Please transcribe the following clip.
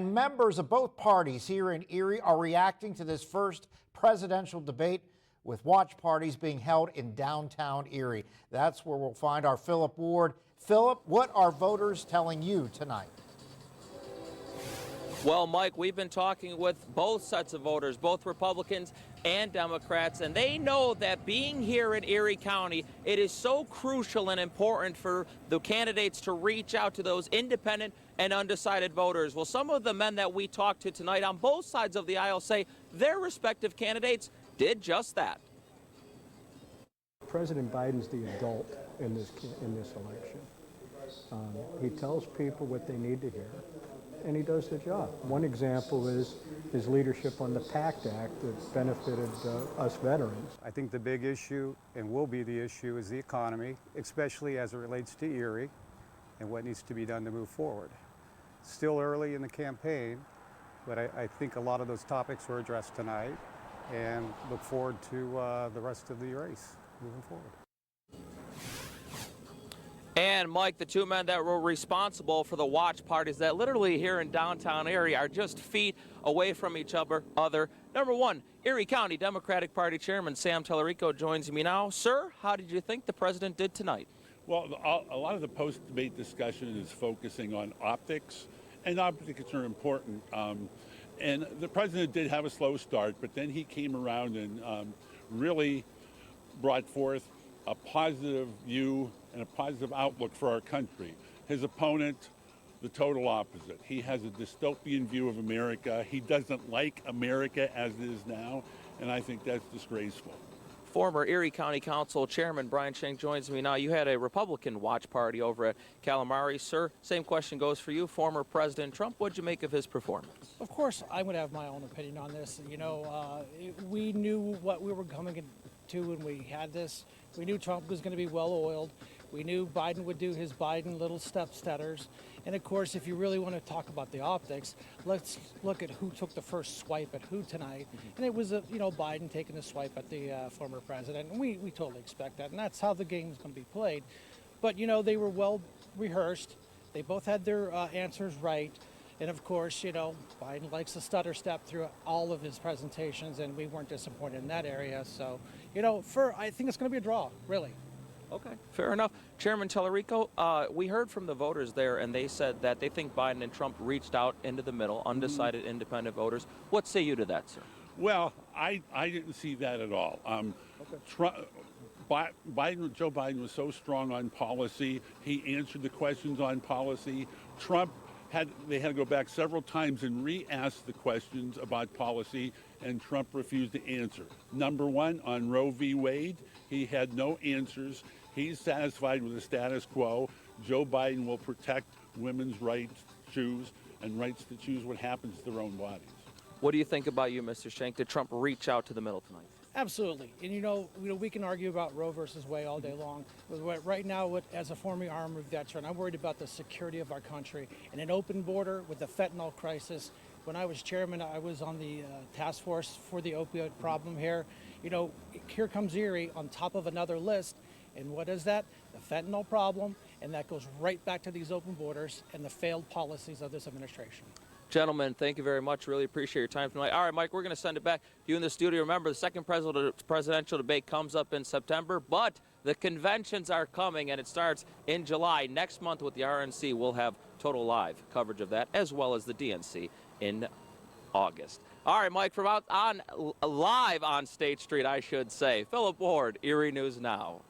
Members of both parties here in Erie are reacting to this first presidential debate, with watch parties being held in downtown Erie. That's where we'll find our Philip Ward. Philip, what are voters telling you tonight? Well, Mike, we've been talking with both sets of voters, both Republicans and Democrats, and they know that being here in Erie County, it is so crucial and important for the candidates to reach out to those independent and undecided voters. Well, some of the men that we talked to tonight on both sides of the aisle say their respective candidates did just that. President Biden's the adult in this election. He tells people what they need to hear, and he does the job. One example is his leadership on the PACT Act that benefited us veterans. I think the big issue, and will be the issue, is the economy, especially as it relates to Erie and what needs to be done to move forward. Still early in the campaign, but I think a lot of those topics were addressed tonight, and look forward to the rest of the race moving forward. And Mike, the two men that were responsible for the watch parties that literally here in downtown Erie are just feet away from each other. Number one, Erie County Democratic Party Chairman Sam Tellerico joins me now. Sir, how did you think the president did tonight? Well, a lot of the post-debate discussion is focusing on optics, and optics are important. And the president did have a slow start, but then he came around and really brought forth a positive view and a positive outlook for our country. His opponent, the total opposite. He has a dystopian view of America. He doesn't like America as it is now, and I think that's disgraceful. Former Erie County Council Chairman Brian Schenck joins me now. You had a Republican watch party over at Calamari. Sir, same question goes for you. Former President Trump, what'd you make of his performance? Of course, I would have my own opinion on this. You know, we knew what we were coming into when we had this. We knew Trump was going to be well-oiled. We knew Biden would do his Biden little step-stutters. And of course, if you really want to talk about the optics, let's look at who took the first swipe at who tonight. And it was, Biden taking a swipe at the former president. And we totally expect that. And that's how the game is going to be played. But, they were well rehearsed. They both had their answers right. And of course, Biden likes to stutter step through all of his presentations, and we weren't disappointed in that area. So, I think it's going to be a draw, really. Okay, fair enough. Chairman Tellerico, we heard from the voters there, and they said that they think Biden and Trump reached out into the middle, undecided independent voters. What say you to that, sir? Well, I didn't see that at all. Joe Biden was so strong on policy. He answered the questions on policy. Trump they had to go back several times and re-ask the questions about policy, and Trump refused to answer. Number one, on Roe v. Wade, he had no answers. He's satisfied with the status quo. Joe Biden will protect women's rights to choose and rights to choose what happens to their own bodies. What do you think about you, Mr. Schenck? Did Trump reach out to the middle tonight? Absolutely. And we can argue about Roe versus Wade all day long. But right now, as a former Army veteran, I'm worried about the security of our country and an open border with the fentanyl crisis. When I was chairman, I was on the task force for the opioid problem here. Here comes Erie on top of another list. And what is that? The fentanyl problem. And that goes right back to these open borders and the failed policies of this administration. Gentlemen, thank you very much. Really appreciate your time tonight. All right, Mike, we're going to send it back to you in the studio. Remember, the second presidential debate comes up in September, but the conventions are coming, and it starts in July. Next month with the RNC, we'll have total live coverage of that, as well as the DNC in August. All right, Mike, from live on State Street, I should say, Philip Ward, Erie News Now.